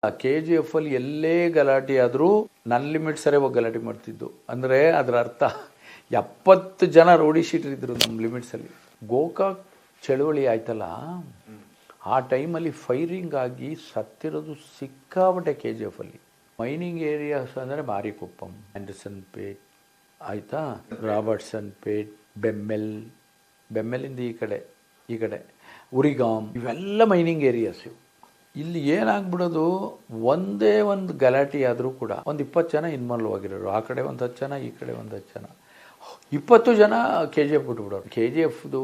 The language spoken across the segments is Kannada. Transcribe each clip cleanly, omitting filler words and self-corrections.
ಕೆ ಜಿ ಎಫ್ ಅಲ್ಲಿ ಎಲ್ಲೇ ಗಲಾಟೆ ಆದರೂ ನನ್ನ ಲಿಮಿಟ್ ಸರಿ ಹೋಗಿ ಗಲಾಟೆ ಮಾಡ್ತಿದ್ದು. ಅಂದರೆ ಅದರ ಅರ್ಥ 70 ಜನ ರೌಡಿ ಶೀಟರ್ ಇದ್ರು ನಮ್ಮ ಲಿಮಿಟ್ಸಲ್ಲಿ. ಗೋಕಾಕ್ ಚಳುವಳಿ ಆಯ್ತಲ್ಲ, ಆ ಟೈಮಲ್ಲಿ ಫೈರಿಂಗ್ ಆಗಿ ಸತ್ತಿರೋದು ಸಿಕ್ಕಾಪಟ್ಟೆ ಕೆ ಜಿ ಎಫ್ ಅಲ್ಲಿ. ಮೈನಿಂಗ್ ಏರಿಯಾಸ್ ಅಂದರೆ ಮಾರಿಕೊಪ್ಪಂ, ಆ್ಯಂಡರ್ಸನ್ ಪೇಟ್ ಆಯಿತಾ, ರಾಬರ್ಟ್ಸನ್ ಪೇಟ್, ಬೆಮ್ಮೆಲಿಂದ ಈ ಕಡೆ ಉರಿಗಾಮ್, ಇವೆಲ್ಲ ಮೈನಿಂಗ್ ಏರಿಯಾಸ್ ಇವು. ಇಲ್ಲಿ ಏನಾಗ್ಬಿಡೋದು, ಒಂದೇ ಒಂದು ಗಲಾಟೆ ಆದರೂ ಕೂಡ ಒಂದು 20 ಜನ ಇನ್ವಾಲ್ವ್ ಆಗಿರೋರು. ಆ ಕಡೆ ಒಂದು 10 ಜನ, ಈ ಕಡೆ ಒಂದು 10 ಜನ, 20 ಜನ ಕೆ ಜಿ ಎಫ್ ಬಿಟ್ಬಿಡೋರು. ಕೆ ಜಿ ಎಫ್ದು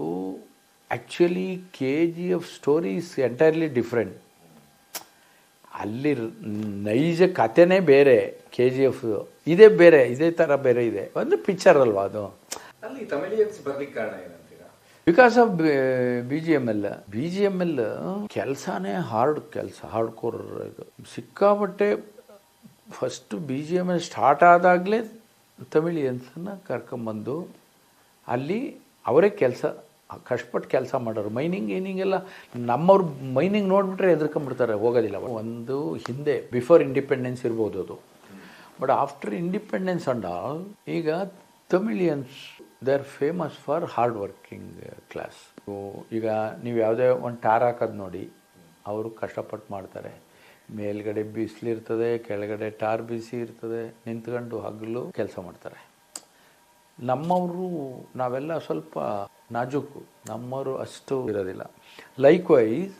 actually K G F story is entirely different. ಅಲ್ಲಿ ನೈಜ ಕಥೆನೇ ಬೇರೆ, ಕೆ ಜಿ ಎಫ್ ಇದೇ ಬೇರೆ, ಇದೇ ಥರ ಬೇರೆ ಇದೆ. ಒಂದು ಪಿಕ್ಚರ್ ಅಲ್ವಾ ಅದು. ಅಲ್ಲಿ ತಮಿಳಿಯನ್ಸ್ ಬರ್ಲಿಕ್ಕೆ ಕಾರಣ ಏನಂತೀರಾ? Because of B G M L ಕೆಲಸನೇ ಹಾರ್ಡ್ ಕೋರ್. ಇದು ಸಿಕ್ಕಾಪಟ್ಟೆ first B G M L start ಆದಾಗಲೇ ತಮಿಳಿಯನ್ಸನ್ನು ಕರ್ಕೊಂಬಂದು ಅಲ್ಲಿ ಅವರೇ ಕಷ್ಟಪಟ್ಟು ಕೆಲಸ ಮಾಡೋರು. ಮೈನಿಂಗ್ ಎಲ್ಲ ನಮ್ಮವ್ರು ಮೈನಿಂಗ್ ನೋಡಿಬಿಟ್ರೆ ಹೆದರ್ಕೊಂಡ್ಬಿಡ್ತಾರೆ, ಹೋಗೋದಿಲ್ಲ. ಒಂದು ಹಿಂದೆ ಬಿಫೋರ್ ಇಂಡಿಪೆಂಡೆನ್ಸ್ ಇರ್ಬೋದು ಅದು, but after independence and all ಈಗ Tamilians they are famous for hard working class. ಈಗ ನೀವು ಯಾವುದೇ ಒಂದು ಟಾರ್ ಹಾಕೋದು ನೋಡಿ, ಅವರು ಕಷ್ಟಪಟ್ಟು ಮಾಡ್ತಾರೆ. ಮೇಲ್ಗಡೆ ಬಿಸಿಲಿರ್ತದೆ, ಕೆಳಗಡೆ ಟಾರ್ ಬಿಸಿ ಇರ್ತದೆ, ನಿಂತ್ಕೊಂಡು ಹಗಲು ಕೆಲಸ ಮಾಡ್ತಾರೆ. ನಮ್ಮವರು ನಾವೆಲ್ಲ ಸ್ವಲ್ಪ ನಾಜೂಕು, ನಮ್ಮವರು ಅಷ್ಟು ಇರೋದಿಲ್ಲ. ಲೈಕ್ವೈಸ್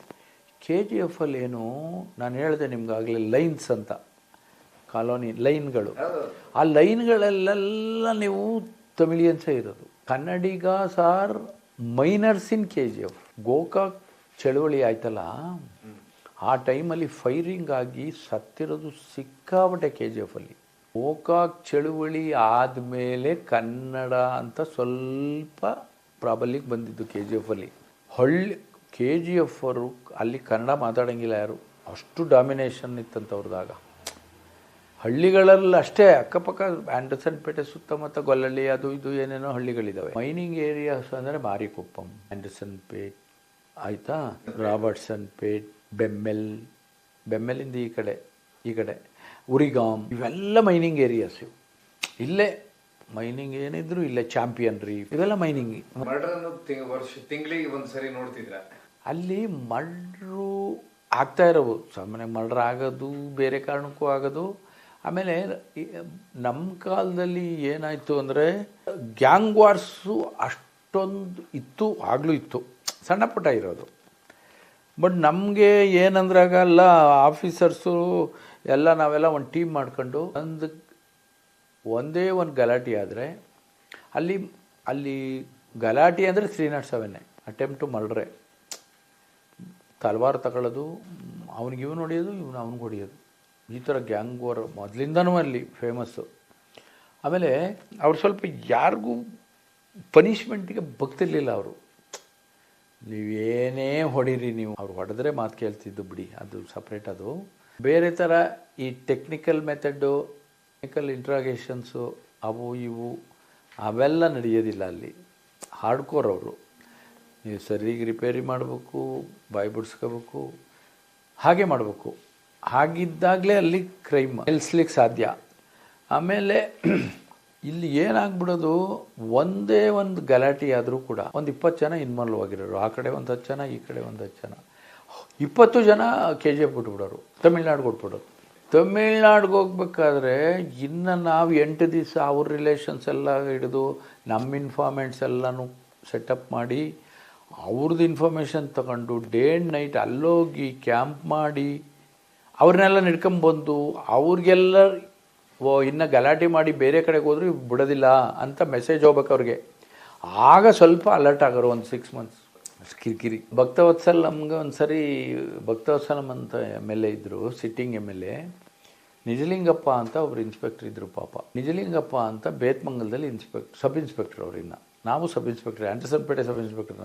ಕೆ ಜಿ ಎಫ್ ಅಲ್ಲಿ ಏನು ನಾನು ಹೇಳಿದೆ ನಿಮ್ಗಾಗಲೇ, ಲೈನ್ಸ್ ಅಂತ, ಕಾಲೋನಿ ಲೈನ್ಗಳು, ಆ ಲೈನ್ಗಳಲ್ಲೆಲ್ಲ ನೀವು ತಮಿಳಿಯನ್ಸೇ ಇರೋದು. Kannadigas are miners in K G F. Gokak ಚಳುವಳಿ ಆಯ್ತಲ್ಲ, ಆ ಟೈಮಲ್ಲಿ ಫೈರಿಂಗ್ ಆಗಿ ಸತ್ತಿರೋದು ಸಿಕ್ಕಾಪಟ್ಟೆ ಕೆ ಜಿ ಎಫ್ ಅಲ್ಲಿ. ಗೋಕಾಕ್ ಚಳುವಳಿ ಆದಮೇಲೆ ಕನ್ನಡ ಅಂತ ಸ್ವಲ್ಪ ಪ್ರಾಬಲ್ಯಕ್ಕೆ ಬಂದಿದ್ದು ಕೆ ಜಿ ಎಫ್ ಅಲ್ಲಿ. ಕೆ ಜಿ ಎಫ್ ಅವರು ಅಲ್ಲಿ ಕನ್ನಡ ಮಾತಾಡೋಂಗಿಲ್ಲ ಯಾರು, ಅಷ್ಟು ಡಾಮಿನೇಷನ್ ಇತ್ತಂತವ್ರದಾಗ. ಹಳ್ಳಿಗಳಲ್ಲಿ ಅಷ್ಟೇ, ಅಕ್ಕಪಕ್ಕ ಆ್ಯಂಡರ್ಸನ್ ಪೇಟೆ ಸುತ್ತಮುತ್ತ ಗೊಲ್ಲಳ್ಳಿ ಅದು ಇದು ಏನೇನೋ ಹಳ್ಳಿಗಳಿದ್ದಾವೆ. ಮೈನಿಂಗ್ ಏರಿಯಾಸ್ ಅಂದರೆ ಮಾರಿಕೊಪ್ಪಂ, ಆ್ಯಂಡರ್ಸನ್ ಪೇಟ್ ಆಯಿತಾ, ರಾಬರ್ಟ್ಸನ್ ಪೇಟ್, ಬೆಮ್ಮೆಲಿಂದ ಈ ಕಡೆ ಉರಿಗಾಮ್, ಇವೆಲ್ಲ ಮೈನಿಂಗ್ ಏರಿಯಾಸ್ ಇವು. ಇಲ್ಲೇ ಮೈನಿಂಗ್ ಏನಿದ್ರು ಇಲ್ಲೇ ಚಾಂಪಿಯನ್ರಿ, ಇವೆಲ್ಲ ಮೈನಿಂಗ್. ತಿಂಗಳಿಗೆ ಒಂದ್ಸರಿ ನೋಡ್ತಿದ್ರ ಅಲ್ಲಿ ಮರ್ಡ್ರು ಆಗ್ತಾ ಇರೋವು. ಸಾಮಾನ್ಯ ಮರ್ಡ್ರ್ ಆಗೋದು ಬೇರೆ ಕಾರಣಕ್ಕೂ ಆಗೋದು. ಆಮೇಲೆ ನಮ್ಮ ಕಾಲದಲ್ಲಿ ಏನಾಯಿತು ಅಂದರೆ ಗ್ಯಾಂಗ್ ವಾರ್ಸು ಅಷ್ಟೊಂದು ಇತ್ತು, ಆಗಲೂ ಇತ್ತು, ಸಣ್ಣ ಪುಟ್ಟ ಇರೋದು. ಬಟ್ ನಮಗೆ ಏನಂದ್ರಾಗಲ್ಲ, ಆಫೀಸರ್ಸು ಎಲ್ಲ ನಾವೆಲ್ಲ ಒಂದು ಟೀಮ್ ಮಾಡ್ಕೊಂಡು ಒಂದೇ ಒಂದು ಗಲಾಟೆ ಆದರೆ ಅಲ್ಲಿ ಗಲಾಟೆ ಅಂದರೆ 307 ಅಟೆಂಪ್ಟ್ ಟು ಮರ್ಡ್ರೆ. ತಲವಾರು ತಗೊಳ್ಳೋದು, ಅವ್ನಿಗೆ ಇವನು ಹೊಡೆಯೋದು, ಇವನು ಅವ್ನಿಗೆ ಹೊಡೆಯೋದು, ಈ ಥರ ಗ್ಯಾಂಗ್ ವಾರ್ ಮೊದಲಿಂದನೂ ಅಲ್ಲಿ ಫೇಮಸ್ಸು. ಆಮೇಲೆ ಅವ್ರು ಸ್ವಲ್ಪ ಯಾರಿಗೂ ಪನಿಷ್ಮೆಂಟಿಗೆ ಬಗ್ತಿರ್ಲಿಲ್ಲ ಅವರು. ನೀವೇನೇ ಹೊಡೀರಿ, ನೀವು ಅವ್ರು ಹೊಡೆದ್ರೆ ಮಾತು ಕೇಳ್ತಿದ್ದು ಬಿಡಿ, ಅದು ಸಪ್ರೇಟ್. ಅದು ಬೇರೆ ಥರ ಈ ಟೆಕ್ನಿಕಲ್ ಮೆಥಡು, ಟೆಕ್ನಿಕಲ್ ಇಂಟ್ರಾಗೇಷನ್ಸು ಅವು ಇವು ಅವೆಲ್ಲ ನಡೆಯೋದಿಲ್ಲ ಅಲ್ಲಿ. ಹಾರ್ಡ್ಕೋರ್ ಅವರು. ನೀವು ಸರಿಗೆ ರಿಪೇರಿ ಮಾಡಬೇಕು, ಬಾಯಿ ಬಿಡಿಸ್ಕೋಬೇಕು, ಹಾಗೆ ಮಾಡಬೇಕು. ಹಾಗಿದ್ದಾಗಲೇ ಅಲ್ಲಿ ಕ್ರೈಮ್ ನಿಲ್ಲಿಸ್ಲಿಕ್ಕೆ ಸಾಧ್ಯ. ಆಮೇಲೆ ಇಲ್ಲಿ ಏನಾಗ್ಬಿಡೋದು, ಒಂದೇ ಒಂದು ಗಲಾಟೆ ಆದರೂ ಕೂಡ ಒಂದು 20 ಜನ ಇನ್ವಾಲ್ವ್ ಆಗಿರೋರು. ಆ ಕಡೆ ಒಂದು 10 ಜನ, ಈ ಕಡೆ ಒಂದು 10 ಜನ, 20 ಜನ ಕೆ ಜಿ ಎಫ್ ಬಿಟ್ಬಿಡೋರು, ತಮಿಳ್ನಾಡಿಗೆ ಕೊಟ್ಬಿಡೋರು. ತಮಿಳ್ನಾಡಿಗೆ ಹೋಗ್ಬೇಕಾದ್ರೆ ಇನ್ನು ನಾವು 8 ದಿವಸ ಅವ್ರ ರಿಲೇಷನ್ಸ್ ಎಲ್ಲ ಹಿಡಿದು ನಮ್ಮ ಇನ್ಫಾರ್ಮೆಂಟ್ಸ್ ಎಲ್ಲನೂ ಸೆಟಪ್ ಮಾಡಿ ಅವ್ರದ್ದು ಇನ್ಫಾರ್ಮೇಷನ್ ತಗೊಂಡು ಡೇ ಆ್ಯಂಡ್ ನೈಟ್ ಅಲ್ಲೋಗಿ ಕ್ಯಾಂಪ್ ಮಾಡಿ ಅವ್ರನ್ನೆಲ್ಲ ನಡ್ಕೊಂಬಂದು ಅವ್ರಿಗೆಲ್ಲ ಇನ್ನು ಗಲಾಟೆ ಮಾಡಿ ಬೇರೆ ಕಡೆಗೆ ಹೋದ್ರೂ ಬಿಡೋದಿಲ್ಲ ಅಂತ ಮೆಸೇಜ್ ಹೋಗ್ಬೇಕು ಅವ್ರಿಗೆ. ಆಗ ಸ್ವಲ್ಪ ಅಲರ್ಟ್ ಆಗೋರು. ಒಂದು 6 ಮಂತ್ಸ್ ಕಿರಿಕಿರಿ. ಭಕ್ತವತ್ಸಲ್ ನಮ್ಗೆ ಒಂದು ಸರಿ ಭಕ್ತವತ್ಸಲಂ ಅಂತ ಎಮ್ ಎಲ್ ಎ ಇದ್ದರು, sitting M L A. Nijalingappa ಅಂತ ಒಬ್ರು ಇನ್ಸ್ಪೆಕ್ಟರ್ ಇದ್ದರು ಪಾಪ. ನಿಜಲಿಂಗಪ್ಪ ಅಂತ ಬೇತ್ಮಂಗಲದಲ್ಲಿ ಸಬ್ ಇನ್ಸ್ಪೆಕ್ಟರ್ ಅವರಿನ್ನ. ನಾವು ಸಬ್ ಇನ್ಸ್ಪೆಕ್ಟರ್, ಆ್ಯಂಡರ್ಸನ್ ಪೇಟೆ ಸಬ್ ಇನ್ಸ್ಪೆಕ್ಟರ್.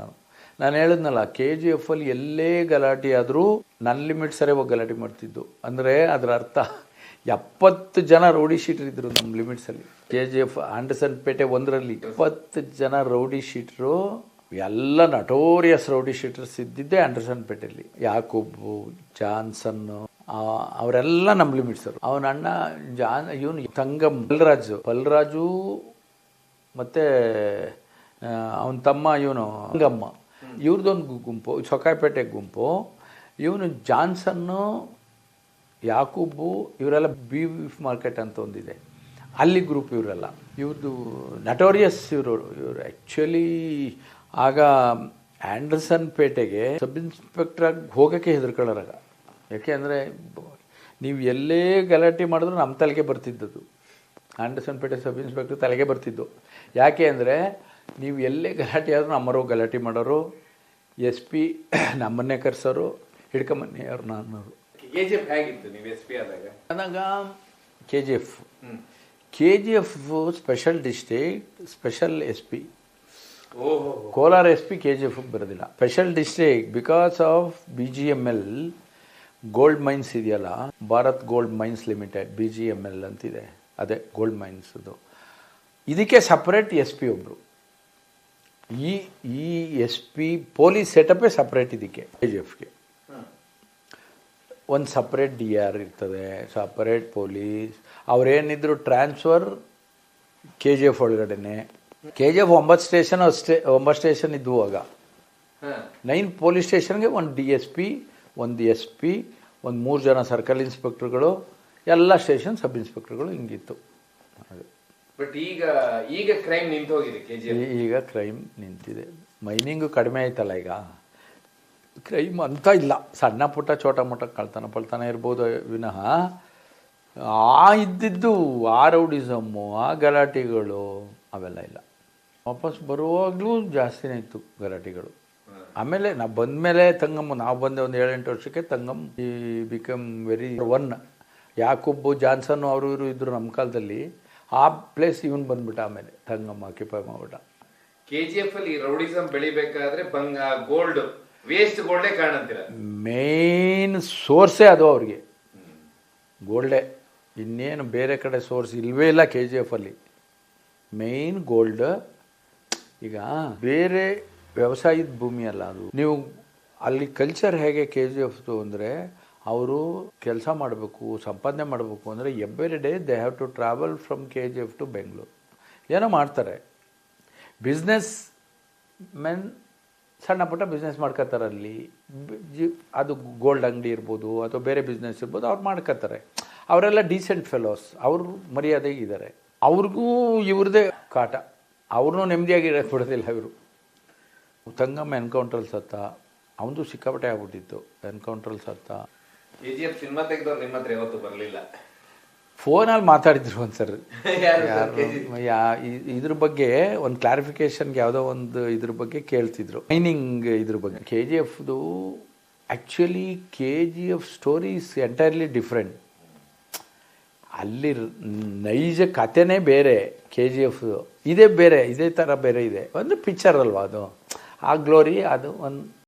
ನಾನು ಹೇಳಿದ್ನಲ್ಲ, ಕೆ ಜಿ ಎಫ್ ಅಲ್ಲಿ ಎಲ್ಲೇ ಗಲಾಟೆ ಆದರೂ ನನ್ನ ಲಿಮಿಟ್ ಸರಿ ಹೋಗಿ ಗಲಾಟೆ ಮಾಡ್ತಿದ್ದು. ಅಂದರೆ ಅದರ ಅರ್ಥ 70 ಜನ ರೌಡಿ ಶೀಟರ್ ಇದ್ದರು ನಮ್ಮ ಲಿಮಿಟ್ಸಲ್ಲಿ. ಕೆ ಜಿ ಎಫ್ ಆ್ಯಂಡರ್ಸನ್ ಪೇಟೆ 1ರಲ್ಲಿ 20 ಜನ ರೌಡಿ ಶೀಟ್ರು. ಎಲ್ಲ ನಟೋರಿಯಸ್ ರೌಡಿ ಶೀಟರ್ಸ್ ಇದ್ದಿದ್ದೇ ಆ್ಯಂಡರ್ಸನ್ ಪೇಟೆಯಲ್ಲಿ. ಯಾಕೂಬು, ಜಾನ್ಸನ್ನು, ಅವರೆಲ್ಲ ನಮ್ಮ ಲಿಮಿಟ್ಸರು. ಅವನ ಅಣ್ಣ ಇವನು ತಂಗಮ್ ಪಲ್ರಾಜು ಮತ್ತು ಅವನ ತಮ್ಮ ಇವನು ತಂಗಮ್ಮ, ಇವ್ರದ್ದೊಂದು ಗುಂಪು, ಸೊಕಾಯಿಪೇಟೆ ಗುಂಪು. ಇವನು ಜಾನ್ಸನ್ನು, ಯಾಕೂಬು ಇವರೆಲ್ಲ ಬೀಫ್ ಮಾರ್ಕೆಟ್ ಅಂತ ಒಂದಿದೆ, ಅಲ್ಲಿ ಗ್ರೂಪ್ ಇವರೆಲ್ಲ. ಇವ್ರದ್ದು ನಟೋರಿಯಸ್. ಇವರು ಆ್ಯಕ್ಚುಲಿ ಆಗ ಆ್ಯಂಡರ್ಸನ್ ಪೇಟೆಗೆ ಸಬ್ ಇನ್ಸ್ಪೆಕ್ಟ್ರಾಗಿ ಹೋಗೋಕ್ಕೆ ಹೆದರ್ಕೊಳ್ಳೋರಾಗ. ಯಾಕೆ ಅಂದರೆ ನೀವು ಎಲ್ಲೇ ಗಲಾಟೆ ಮಾಡಿದ್ರು ನಮ್ಮ ತಲೆಗೆ ಬರ್ತಿದ್ದದು. ಆ್ಯಂಡರ್ಸನ್ ಪೇಟೆ ಸಬ್ ಇನ್ಸ್ಪೆಕ್ಟ್ರ್ ತಲೆಗೆ ಬರ್ತಿದ್ದು. ಯಾಕೆ ಅಂದರೆ ನೀವು ಎಲ್ಲೇ ಗಲಾಟೆ ಆದರೂ ನಮ್ಮರು ಗಲಾಟೆ ಮಾಡೋರು, ಎಸ್ ಪಿ ನಮ್ಮನ್ನೇ ಕರೆಸೋರು, ಹಿಡ್ಕೊಂಬನ್ನಿ ಅವ್ರು ನನ್ನವರು. KGF ಹೇಗಿತ್ತು ನೀವು ಎಸ್ ಪಿ ಆದಾಗ? K G F special district, special S P. Kolar S P K G F ಬರೋದಿಲ್ಲ. Special district because of BGML gold mines ಇದೆಯಲ್ಲ, Bharat gold mines limited, BGML ಅಂತಿದೆ, ಅದೇ ಗೋಲ್ಡ್ ಮೈನ್ಸ್ದು. ಇದಕ್ಕೆ ಸಪ್ರೇಟ್ ಎಸ್ ಪಿ ಒಬ್ಬರು. ಈ ಎಸ್ ಪಿ ಪೊಲೀಸ್ ಸೆಟಪ್ಪೇ ಸಪ್ರೇಟ್. ಇದಕ್ಕೆ KGFಗೆ ಒಂದು ಸಪ್ರೇಟ್ DR ಇರ್ತದೆ, ಸಪ್ರೇಟ್ ಪೊಲೀಸ್. ಅವರೇನಿದ್ರು ಟ್ರಾನ್ಸ್ಫರ್ KGF ಒಳಗಡೆನೆ. KGF 9 ಸ್ಟೇಷನ್, 9 ಸ್ಟೇಷನ್ ಇದ್ವು ಆಗ. 9 ಪೊಲೀಸ್ ಸ್ಟೇಷನ್ಗೆ ಒಂದು DSP, ಒಂದು SP, ಒಂದು 3 ಜನ ಸರ್ಕಲ್ ಇನ್ಸ್ಪೆಕ್ಟರ್ಗಳು, ಎಲ್ಲ ಸ್ಟೇಷನ್ ಸಬ್ ಇನ್ಸ್ಪೆಕ್ಟರ್ಗಳು, ಹಿಂಗಿತ್ತು. ಬಟ್ ಈಗ ಕ್ರೈಮ್ ನಿಂತು ಹೋಗಿದೆ. ಈಗ ಕ್ರೈಮ್ ನಿಂತಿದೆ. ಮೈನಿಂಗು ಕಡಿಮೆ ಆಯ್ತಲ್ಲ, ಈಗ ಕ್ರೈಮ್ ಅಂತ ಇಲ್ಲ. ಸಣ್ಣ ಪುಟ್ಟ ಚೋಟ ಮೋಟ ಕಳ್ತನ ಇರ್ಬೋದು ವಿನಃ ಇದ್ದಿದ್ದು ಆ ರೌಡಿಸಮ್ಮು, ಆ ಗಲಾಟೆಗಳು ಅವೆಲ್ಲ ಇಲ್ಲ. ವಾಪಸ್ ಬರುವಾಗಲೂ ಜಾಸ್ತಿನೇ ಇತ್ತು ಗಲಾಟೆಗಳು. ಆಮೇಲೆ ನಾವು ಬಂದಮೇಲೆ ನಾವು ಬಂದೆ ಒಂದು 7-8 ವರ್ಷಕ್ಕೆ ತಂಗಮ್ ಈ ಬಿಕಮ್ ವೆರಿ ಒನ್. ಯಾಕೂಬು, ಜಾನ್ಸನ್ನು ಅವರು ಇವರು ಇದ್ದರು ನಮ್ಮ ಕಾಲದಲ್ಲಿ. ಆ ಪ್ಲೇಸ್ ಇವನು ಬಂದ್ಬಿಟ್ಟ, ಆಮೇಲೆ ತಂಗಮ್ಮ ಆಕ್ಯುಪೈ ಮಾಡ್ಬಿಟ್ಟ. KGF ಅಲ್ಲಿ ರೌಡಿಸಮ್ ಬೆಳಿಬೇಕಾದ್ರೆ ಗೋಲ್ಡ್, ವೇಸ್ಟ್ ಗೋಲ್ಡೇ ಕಾರಣಂತೀರ? ಮೇನ್ ಸೋರ್ಸೇ ಅದು ಅವ್ರಿಗೆ, ಗೋಲ್ಡೇ. ಇನ್ನೇನು ಬೇರೆ ಕಡೆ ಸೋರ್ಸ್ ಇಲ್ಲವೇ ಇಲ್ಲ KGF ಅಲ್ಲಿ. Main gold. ಈಗ ಬೇರೆ ವ್ಯವಸಾಯದ ಭೂಮಿ ಅಲ್ಲ ಅದು. ನೀವು ಅಲ್ಲಿ ಕಲ್ಚರ್ ಹೇಗೆ KGFದು ಅಂದರೆ, ಅವರು ಕೆಲಸ ಮಾಡಬೇಕು, ಸಂಪಾದನೆ ಮಾಡಬೇಕು ಅಂದರೆ every day they have to travel from KGF to Bengaluru. ಏನೋ ಮಾಡ್ತಾರೆ. ಬಿಸ್ನೆಸ್ ಮೆನ್ ಸಣ್ಣ ಪುಟ್ಟ ಬಿಸ್ನೆಸ್ ಮಾಡ್ಕೋತಾರೆ ಅಲ್ಲಿ. ಅದು ಗೋಲ್ಡ್ ಅಂಗಡಿ ಇರ್ಬೋದು ಅಥವಾ ಬೇರೆ ಬಿಸ್ನೆಸ್ ಇರ್ಬೋದು, ಅವ್ರು ಮಾಡ್ಕೋತಾರೆ. ಅವರೆಲ್ಲ ಡೀಸೆಂಟ್ ಫೆಲೋಸ್, ಅವರು ಮರ್ಯಾದೆಗಿದ್ದಾರೆ. ಅವ್ರಿಗೂ ಇವ್ರದ್ದೇ ಕಾಟ, ಅವ್ರನ್ನೂ ನೆಮ್ಮದಿಯಾಗಿ ಬಿಡೋದಿಲ್ಲ ಇವರು. ತಂಗಮ್ಮ ಎನ್ಕೌಂಟ್ರಲ್ಲಿ ಸತ್ತ, ಅವನದು ಸಿಕ್ಕಾಪಟ್ಟೆ ಆಗ್ಬಿಟ್ಟಿತ್ತು. ಎನ್ಕೌಂಟ್ರಲ್ಲಿ ಸತ್ತ. KGF ಸಿನಿಮಾ ತೆಗೆದವ್ರು ನಿಮ್ಮ ಹತ್ರ ಯಾವತ್ತೂ ಬರಲಿಲ್ಲ? ಫೋನಲ್ಲಿ ಮಾತಾಡಿದ್ರು ಒಂದು ಸರ್. ಇದ್ರ ಬಗ್ಗೆ ಒಂದು ಕ್ಲಾರಿಫಿಕೇಶನ್ಗೆ ಯಾವುದೋ ಒಂದು ಇದ್ರ ಬಗ್ಗೆ ಕೇಳ್ತಿದ್ರು, ಮೈನಿಂಗ್ ಇದ್ರ ಬಗ್ಗೆ. KGFದು actually KGF story is entirely different. ಅಲ್ಲಿ ನೈಜ ಕಥೆನೇ ಬೇರೆ, KGFದು ಇದೇ ಬೇರೆ, ಇದೇ ಥರ ಬೇರೆ ಇದೆ. ಒಂದು ಪಿಕ್ಚರ್ ಅಲ್ವಾ ಅದು. ಆ ಗ್ಲೋರಿ ಅದು ಒಂದು